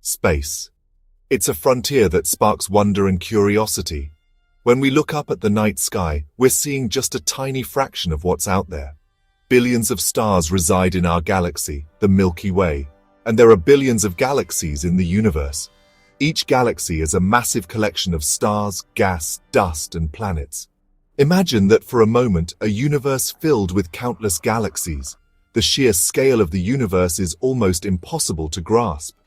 Space. It's a frontier that sparks wonder and curiosity. When we look up at the night sky, we're seeing just a tiny fraction of what's out there. Billions of stars reside in our galaxy, the Milky Way, and there are billions of galaxies in the universe. Each galaxy is a massive collection of stars, gas, dust, and planets. Imagine that for a moment, a universe filled with countless galaxies. The sheer scale of the universe is almost impossible to grasp.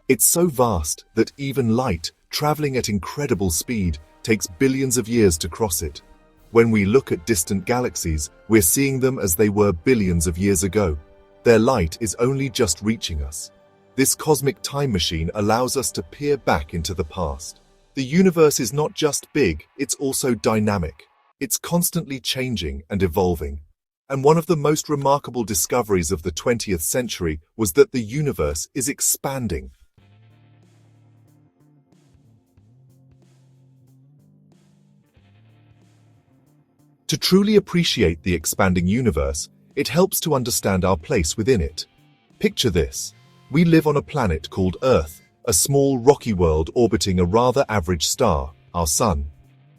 It's so vast that even light, traveling at incredible speed, takes billions of years to cross it. When we look at distant galaxies, we're seeing them as they were billions of years ago. Their light is only just reaching us. This cosmic time machine allows us to peer back into the past. The universe is not just big, it's also dynamic. It's constantly changing and evolving. And one of the most remarkable discoveries of the 20th century was that the universe is expanding. To truly appreciate the expanding universe, it helps to understand our place within it. Picture this. We live on a planet called Earth, a small rocky world orbiting a rather average star, our Sun.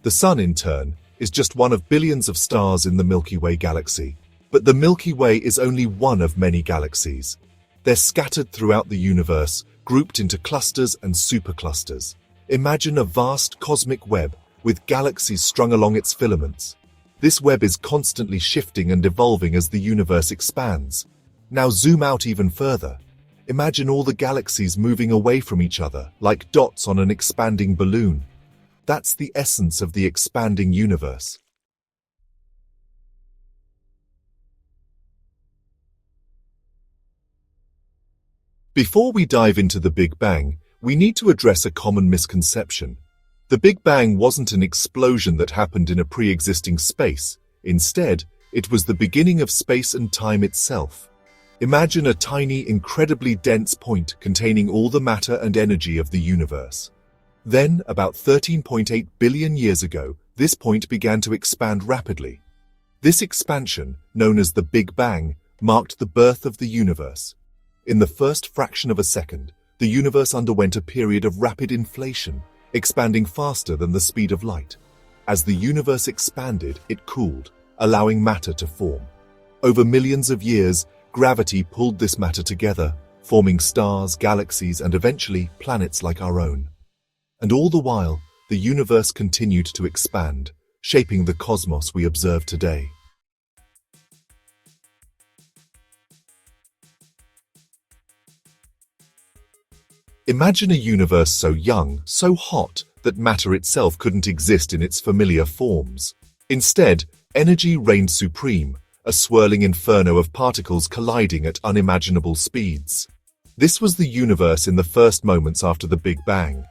The Sun, in turn, is just one of billions of stars in the Milky Way galaxy. But the Milky Way is only one of many galaxies. They're scattered throughout the universe, grouped into clusters and superclusters. Imagine a vast cosmic web with galaxies strung along its filaments. This web is constantly shifting and evolving as the universe expands. Now zoom out even further. Imagine all the galaxies moving away from each other, like dots on an expanding balloon. That's the essence of the expanding universe. Before we dive into the Big Bang, we need to address a common misconception. The Big Bang wasn't an explosion that happened in a pre-existing space. Instead, it was the beginning of space and time itself. Imagine a tiny, incredibly dense point containing all the matter and energy of the universe. Then, about 13.8 billion years ago, this point began to expand rapidly. This expansion, known as the Big Bang, marked the birth of the universe. In the first fraction of a second, the universe underwent a period of rapid inflation, expanding faster than the speed of light. As the universe expanded, it cooled, allowing matter to form. Over millions of years, gravity pulled this matter together, forming stars, galaxies, and eventually planets like our own. And all the while, the universe continued to expand, shaping the cosmos we observe today. Imagine a universe so young, so hot, that matter itself couldn't exist in its familiar forms. Instead, energy reigned supreme, a swirling inferno of particles colliding at unimaginable speeds. This was the universe in the first moments after the Big Bang.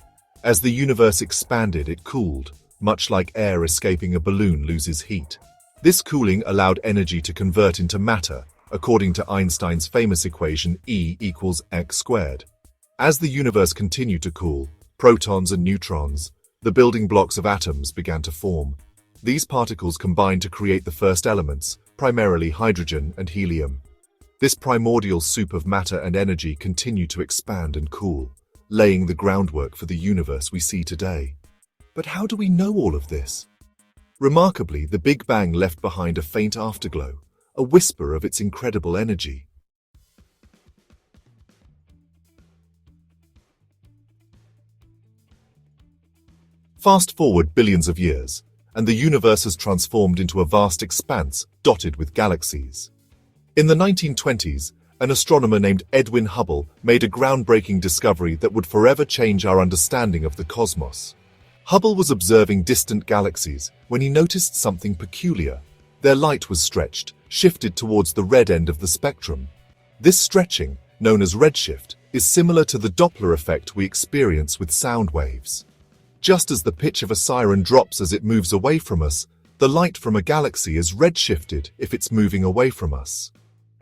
As the universe expanded, it cooled, much like air escaping a balloon loses heat. This cooling allowed energy to convert into matter, according to Einstein's famous equation E equals x squared. As the universe continued to cool, protons and neutrons, the building blocks of atoms, began to form. These particles combined to create the first elements, primarily hydrogen and helium. This primordial soup of matter and energy continued to expand and cool, laying the groundwork for the universe we see today. But how do we know all of this? Remarkably, the Big Bang left behind a faint afterglow, a whisper of its incredible energy. Fast forward billions of years, and the universe has transformed into a vast expanse dotted with galaxies. In the 1920s, an astronomer named Edwin Hubble made a groundbreaking discovery that would forever change our understanding of the cosmos. Hubble was observing distant galaxies when he noticed something peculiar. Their light was stretched, shifted towards the red end of the spectrum. This stretching, known as redshift, is similar to the Doppler effect we experience with sound waves. Just as the pitch of a siren drops as it moves away from us, the light from a galaxy is redshifted if it's moving away from us.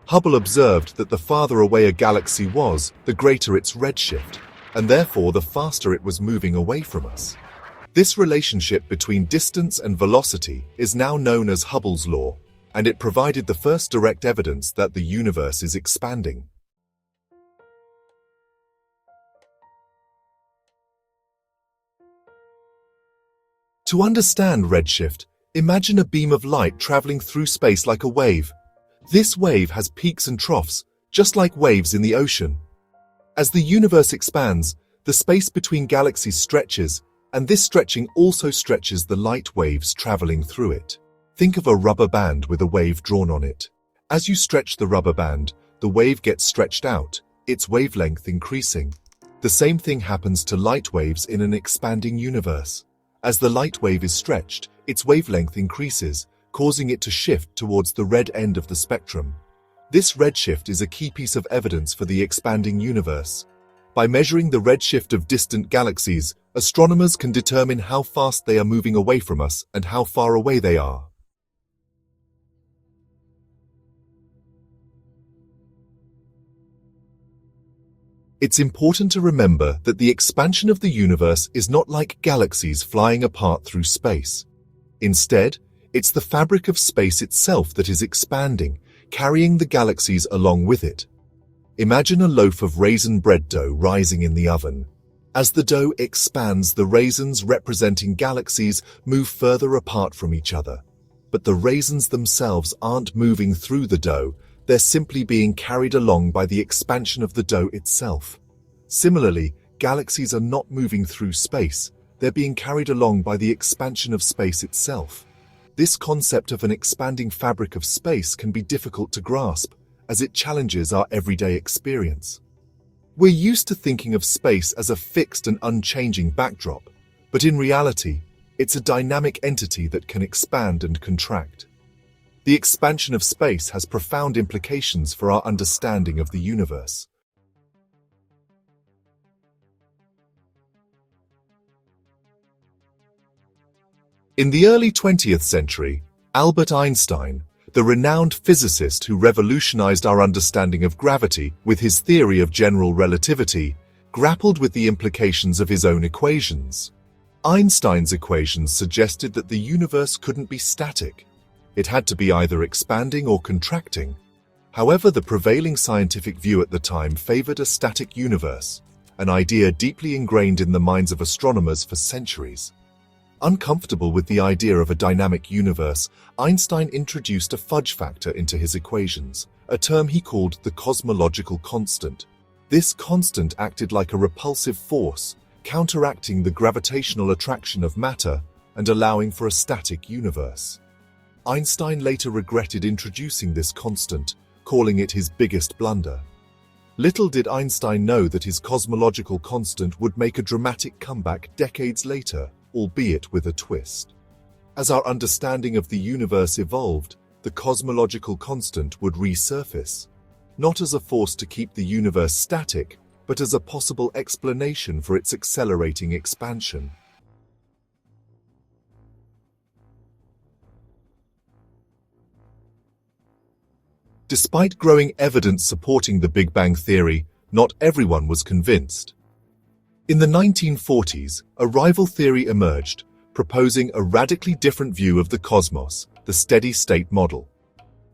Hubble observed that the farther away a galaxy was, the greater its redshift, and therefore the faster it was moving away from us. This relationship between distance and velocity is now known as Hubble's law, and it provided the first direct evidence that the universe is expanding. To understand redshift, imagine a beam of light traveling through space like a wave. This wave has peaks and troughs, just like waves in the ocean. As the universe expands, the space between galaxies stretches, and this stretching also stretches the light waves traveling through it. Think of a rubber band with a wave drawn on it. As you stretch the rubber band, the wave gets stretched out, its wavelength increasing. The same thing happens to light waves in an expanding universe. As the light wave is stretched, its wavelength increases, causing it to shift towards the red end of the spectrum. This redshift is a key piece of evidence for the expanding universe. By measuring the redshift of distant galaxies, astronomers can determine how fast they are moving away from us and how far away they are. It's important to remember that the expansion of the universe is not like galaxies flying apart through space. Instead, it's the fabric of space itself that is expanding, carrying the galaxies along with it. Imagine a loaf of raisin bread dough rising in the oven. As the dough expands, the raisins representing galaxies move further apart from each other. But the raisins themselves aren't moving through the dough, they're simply being carried along by the expansion of the dough itself. Similarly, galaxies are not moving through space, they're being carried along by the expansion of space itself. This concept of an expanding fabric of space can be difficult to grasp, as it challenges our everyday experience. We're used to thinking of space as a fixed and unchanging backdrop, but in reality, it's a dynamic entity that can expand and contract. The expansion of space has profound implications for our understanding of the universe. In the early 20th century, Albert Einstein, the renowned physicist who revolutionized our understanding of gravity with his theory of general relativity, grappled with the implications of his own equations. Einstein's equations suggested that the universe couldn't be static. It had to be either expanding or contracting. However, the prevailing scientific view at the time favored a static universe, an idea deeply ingrained in the minds of astronomers for centuries. Uncomfortable with the idea of a dynamic universe, Einstein introduced a fudge factor into his equations, a term he called the cosmological constant. This constant acted like a repulsive force, counteracting the gravitational attraction of matter and allowing for a static universe. Einstein later regretted introducing this constant, calling it his biggest blunder. Little did Einstein know that his cosmological constant would make a dramatic comeback decades later, albeit with a twist. As our understanding of the universe evolved, the cosmological constant would resurface, not as a force to keep the universe static, but as a possible explanation for its accelerating expansion. Despite growing evidence supporting the Big Bang theory, not everyone was convinced. In the 1940s, a rival theory emerged, proposing a radically different view of the cosmos, the steady-state model.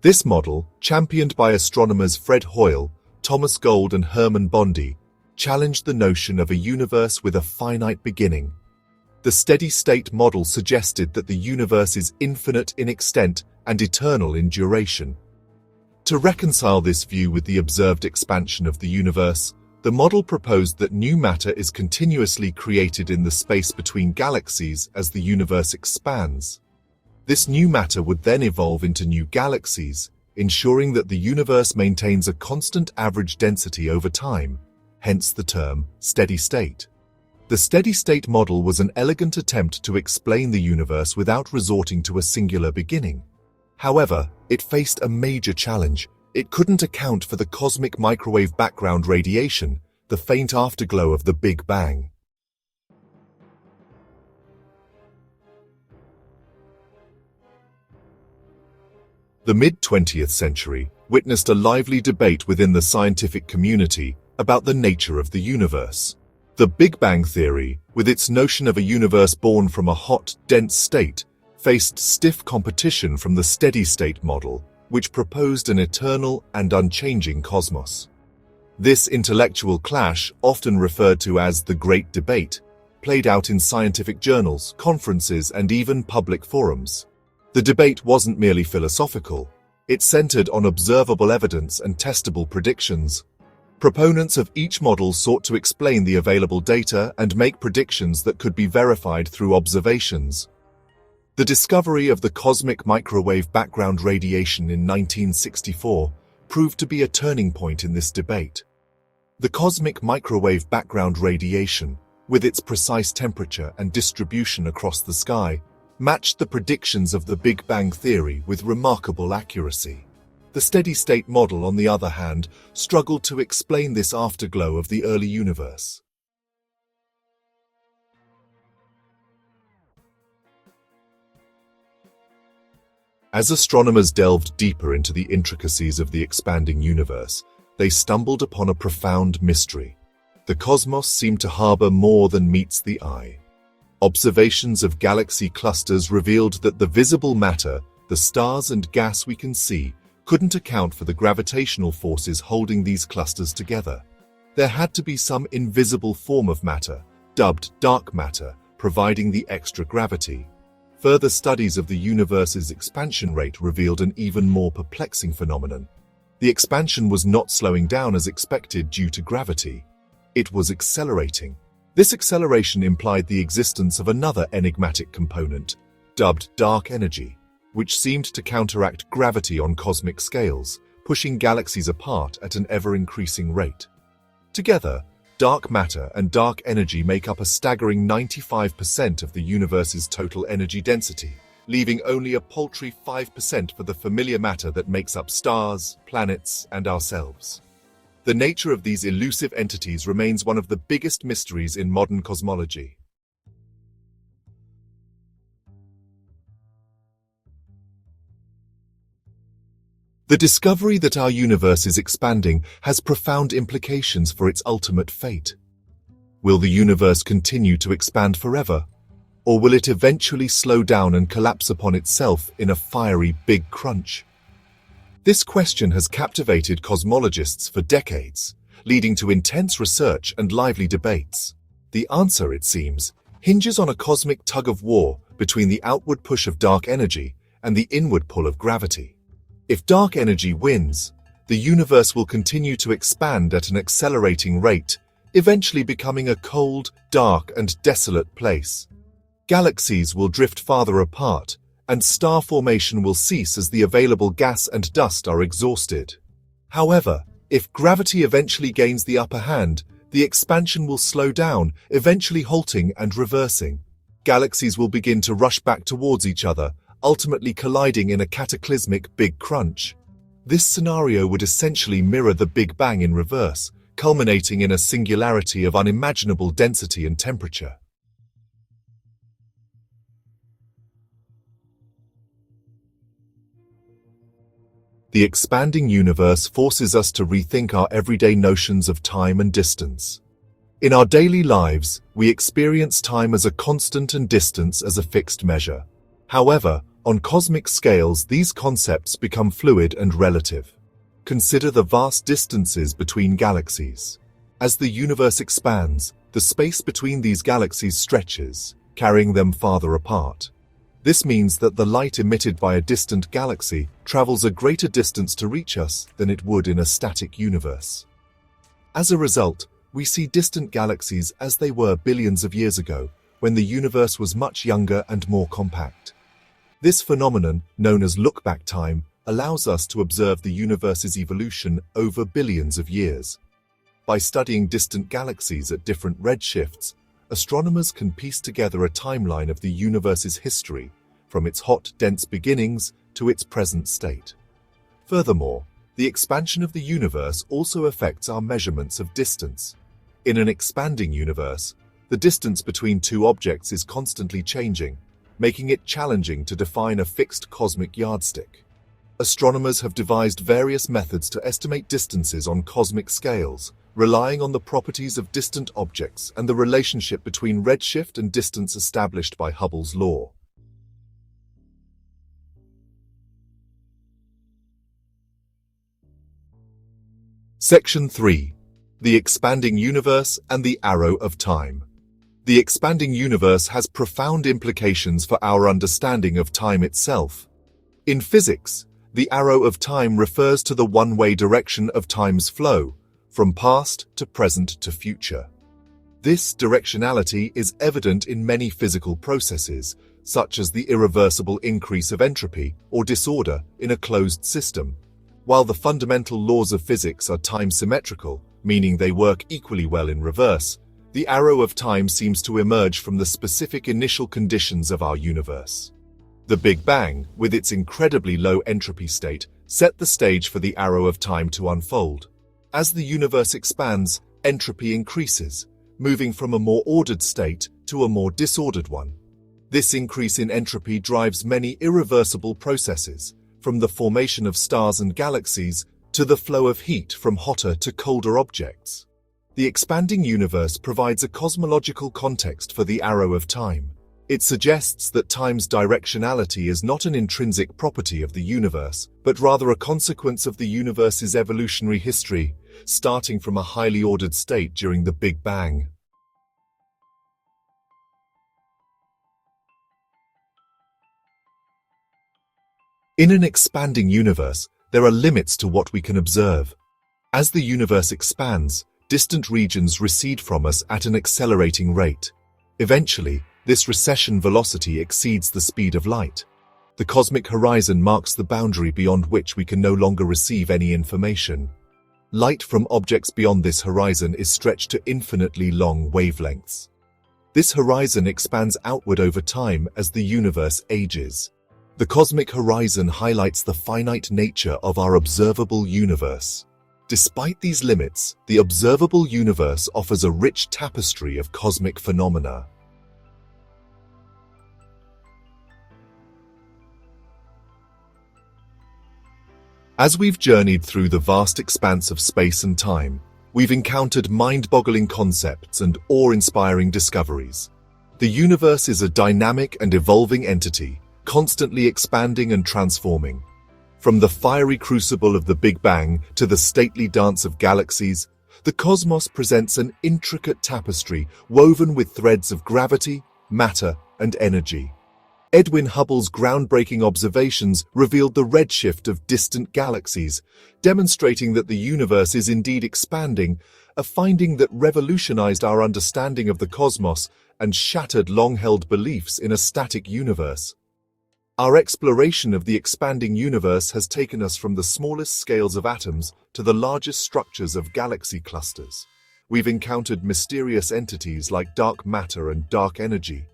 This model, championed by astronomers Fred Hoyle, Thomas Gold and Hermann Bondi, challenged the notion of a universe with a finite beginning. The steady-state model suggested that the universe is infinite in extent and eternal in duration. To reconcile this view with the observed expansion of the universe, the model proposed that new matter is continuously created in the space between galaxies as the universe expands. This new matter would then evolve into new galaxies, ensuring that the universe maintains a constant average density over time, hence the term steady state. The steady-state model was an elegant attempt to explain the universe without resorting to a singular beginning. However, it faced a major challenge. It couldn't account for the cosmic microwave background radiation, the faint afterglow of the Big Bang. The mid-20th century witnessed a lively debate within the scientific community about the nature of the universe. The Big Bang theory, with its notion of a universe born from a hot, dense state, faced stiff competition from the steady-state model, which proposed an eternal and unchanging cosmos. This intellectual clash, often referred to as the Great Debate, played out in scientific journals, conferences, and even public forums. The debate wasn't merely philosophical. It centered on observable evidence and testable predictions. Proponents of each model sought to explain the available data and make predictions that could be verified through observations. The discovery of the cosmic microwave background radiation in 1964 proved to be a turning point in this debate. The cosmic microwave background radiation, with its precise temperature and distribution across the sky, matched the predictions of the Big Bang theory with remarkable accuracy. The steady-state model, on the other hand, struggled to explain this afterglow of the early universe. As astronomers delved deeper into the intricacies of the expanding universe, they stumbled upon a profound mystery. The cosmos seemed to harbor more than meets the eye. Observations of galaxy clusters revealed that the visible matter, the stars and gas we can see, couldn't account for the gravitational forces holding these clusters together. There had to be some invisible form of matter, dubbed dark matter, providing the extra gravity. Further studies of the universe's expansion rate revealed an even more perplexing phenomenon. The expansion was not slowing down as expected due to gravity. It was accelerating. This acceleration implied the existence of another enigmatic component, dubbed dark energy, which seemed to counteract gravity on cosmic scales, pushing galaxies apart at an ever-increasing rate. Together, dark matter and dark energy make up a staggering 95% of the universe's total energy density, leaving only a paltry 5% for the familiar matter that makes up stars, planets, and ourselves. The nature of these elusive entities remains one of the biggest mysteries in modern cosmology. The discovery that our universe is expanding has profound implications for its ultimate fate. Will the universe continue to expand forever? Or will it eventually slow down and collapse upon itself in a fiery big crunch? This question has captivated cosmologists for decades, leading to intense research and lively debates. The answer, it seems, hinges on a cosmic tug-of-war between the outward push of dark energy and the inward pull of gravity. If dark energy wins, the universe will continue to expand at an accelerating rate, eventually becoming a cold, dark, and desolate place. Galaxies will drift farther apart, and star formation will cease as the available gas and dust are exhausted. However, if gravity eventually gains the upper hand, the expansion will slow down, eventually halting and reversing. Galaxies will begin to rush back towards each other, ultimately colliding in a cataclysmic big crunch. This scenario would essentially mirror the Big Bang in reverse, culminating in a singularity of unimaginable density and temperature. The expanding universe forces us to rethink our everyday notions of time and distance. In our daily lives, we experience time as a constant and distance as a fixed measure. However, on cosmic scales, these concepts become fluid and relative. Consider the vast distances between galaxies. As the universe expands, the space between these galaxies stretches, carrying them farther apart. This means that the light emitted by a distant galaxy travels a greater distance to reach us than it would in a static universe. As a result, we see distant galaxies as they were billions of years ago, when the universe was much younger and more compact. This phenomenon, known as look-back time, allows us to observe the universe's evolution over billions of years. By studying distant galaxies at different redshifts, astronomers can piece together a timeline of the universe's history, from its hot, dense beginnings to its present state. Furthermore, the expansion of the universe also affects our measurements of distance. In an expanding universe, the distance between two objects is constantly changing, making it challenging to define a fixed cosmic yardstick. Astronomers have devised various methods to estimate distances on cosmic scales, relying on the properties of distant objects and the relationship between redshift and distance established by Hubble's law. Section 3. The expanding universe and the arrow of time. The expanding universe has profound implications for our understanding of time itself. In physics, the arrow of time refers to the one-way direction of time's flow, from past to present to future. This directionality is evident in many physical processes, such as the irreversible increase of entropy or disorder in a closed system. While the fundamental laws of physics are time-symmetrical, meaning they work equally well in reverse, the arrow of time seems to emerge from the specific initial conditions of our universe. The Big Bang, with its incredibly low entropy state, set the stage for the arrow of time to unfold. As the universe expands, entropy increases, moving from a more ordered state to a more disordered one. This increase in entropy drives many irreversible processes, from the formation of stars and galaxies to the flow of heat from hotter to colder objects. The expanding universe provides a cosmological context for the arrow of time. It suggests that time's directionality is not an intrinsic property of the universe, but rather a consequence of the universe's evolutionary history, starting from a highly ordered state during the Big Bang. In an expanding universe, there are limits to what we can observe. As the universe expands, distant regions recede from us at an accelerating rate. Eventually, this recession velocity exceeds the speed of light. The cosmic horizon marks the boundary beyond which we can no longer receive any information. Light from objects beyond this horizon is stretched to infinitely long wavelengths. This horizon expands outward over time as the universe ages. The cosmic horizon highlights the finite nature of our observable universe. Despite these limits, the observable universe offers a rich tapestry of cosmic phenomena. As we've journeyed through the vast expanse of space and time, we've encountered mind-boggling concepts and awe-inspiring discoveries. The universe is a dynamic and evolving entity, constantly expanding and transforming. From the fiery crucible of the Big Bang to the stately dance of galaxies, the cosmos presents an intricate tapestry woven with threads of gravity, matter, and energy. Edwin Hubble's groundbreaking observations revealed the redshift of distant galaxies, demonstrating that the universe is indeed expanding, a finding that revolutionized our understanding of the cosmos and shattered long-held beliefs in a static universe. Our exploration of the expanding universe has taken us from the smallest scales of atoms to the largest structures of galaxy clusters. We've encountered mysterious entities like dark matter and dark energy,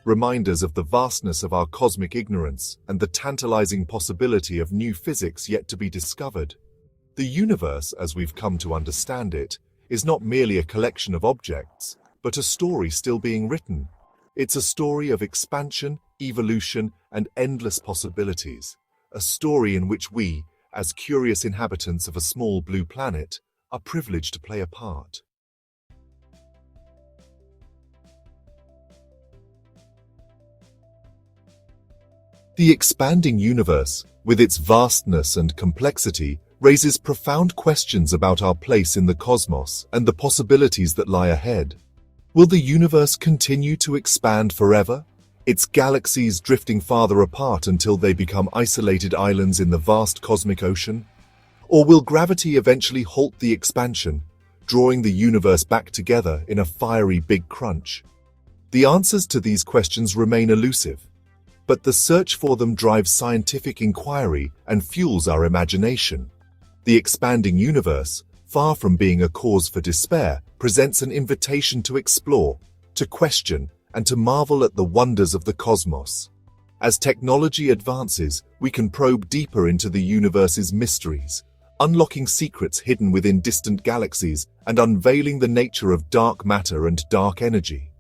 reminders of the vastness of our cosmic ignorance and the tantalizing possibility of new physics yet to be discovered. The universe, as we've come to understand it, is not merely a collection of objects, but a story still being written. It's a story of expansion, evolution, and endless possibilities, a story in which we, as curious inhabitants of a small blue planet, are privileged to play a part. The expanding universe, with its vastness and complexity, raises profound questions about our place in the cosmos and the possibilities that lie ahead. Will the universe continue to expand forever, its galaxies drifting farther apart until they become isolated islands in the vast cosmic ocean? Or will gravity eventually halt the expansion, drawing the universe back together in a fiery big crunch? The answers to these questions remain elusive, but the search for them drives scientific inquiry and fuels our imagination. The expanding universe, far from being a cause for despair, presents an invitation to explore, to question, and to marvel at the wonders of the cosmos. As technology advances, we can probe deeper into the universe's mysteries, unlocking secrets hidden within distant galaxies and unveiling the nature of dark matter and dark energy.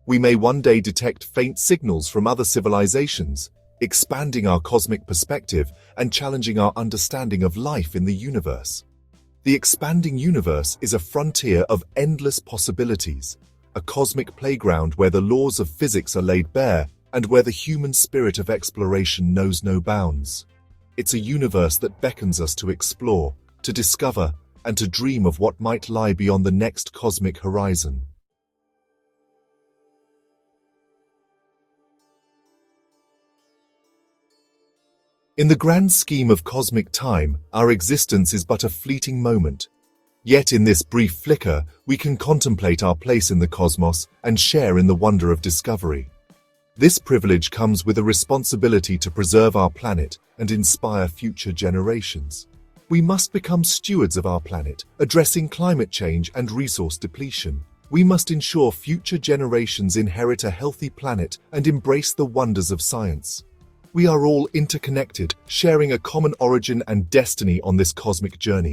We may one day detect faint signals from other civilizations, expanding our cosmic perspective and challenging our understanding of life in the universe. The expanding universe is a frontier of endless possibilities, a cosmic playground where the laws of physics are laid bare and where the human spirit of exploration knows no bounds. It's a universe that beckons us to explore, to discover, and to dream of what might lie beyond the next cosmic horizon. In the grand scheme of cosmic time, our existence is but a fleeting moment. Yet in this brief flicker, we can contemplate our place in the cosmos and share in the wonder of discovery. This privilege comes with a responsibility to preserve our planet and inspire future generations. We must become stewards of our planet, addressing climate change and resource depletion. We must ensure future generations inherit a healthy planet and embrace the wonders of science. We are all interconnected, sharing a common origin and destiny on this cosmic journey.